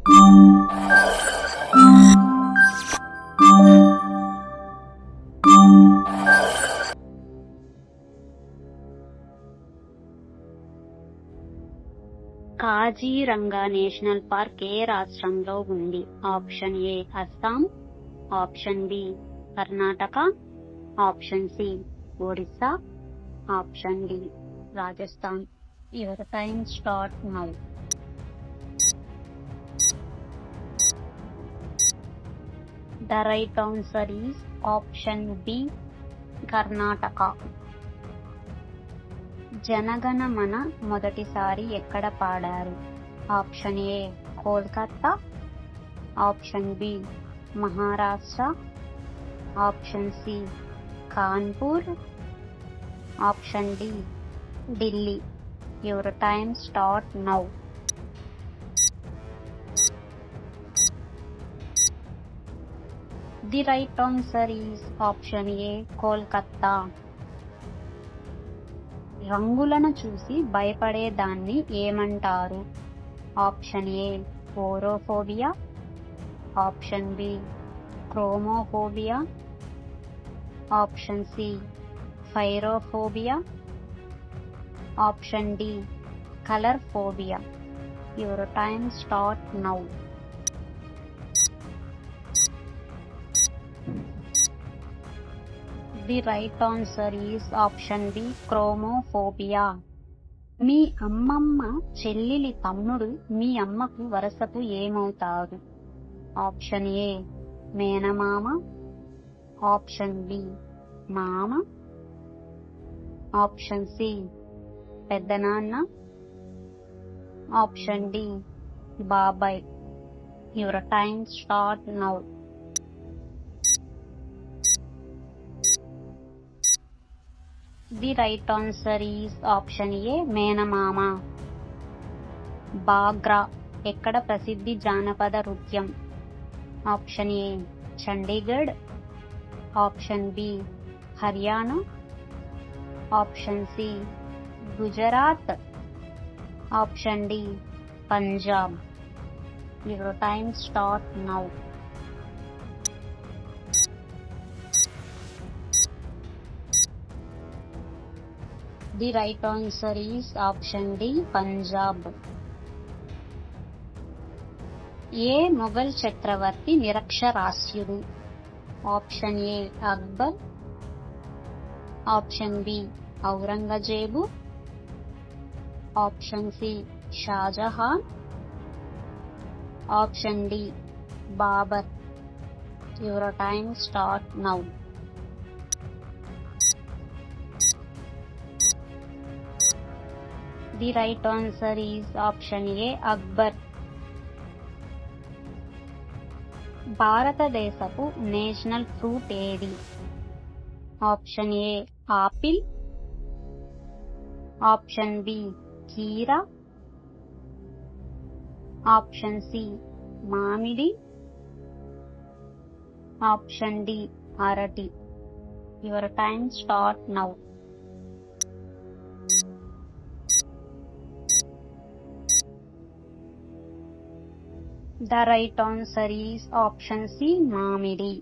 Kaziranga national park ఏ రాష్ట్రంలో ఉంది? Option A Assam, option B Karnataka, option C Odisha, option D Rajasthan. Your time start now. The right answer is option B, Karnataka. Jana Gana Mana మొదటిసారి ఎక్కడ పాడారు? Option A Kolkata, option B Maharashtra, option C Kanpur, option D Delhi. Your time start now. The right answer is option A Kolkata. రంగులను చూసి భయపడే దాన్ని ఏమంటారు? Option A orophobia, option B chromophobia, option C pyrophobia, option D colour phobia. Your time start now. The right answer is option B chromophobia. మీ అమ్మమ్మ చెల్లెలి తమ్ముడు మీ అమ్మకు వరుసకు ఏమవుతాడు? ఆప్షన్ ఏ మేనమామ, ఆప్షన్ బి మామ, ఆప్షన్ సి పెద్దనాన్న, ఆప్షన్ డి బాబాయ్. Your time start now. The right answer is option A మేనమామ. బాగ్రా ఎక్కడ ప్రసిద్ధి జానపద నృత్యం? Option A Chandigarh, option B Haryana, option C Gujarat, option D Punjab. Your time start now. The right answer is option D Punjab. ఏ మొఘల్ చక్రవర్తి నిరక్షరాస్యుడు? Option A Akbar, option B Aurangzeb, option C Shahjahan, option D Babur. Your time start now. The right answer is option A Akbar. భారతదేశపు national fruit ఏది? Option A apple, option B కీరా, option C మామిడి, option D అరటి. Your time start now. The right answer is option C, మామిడి.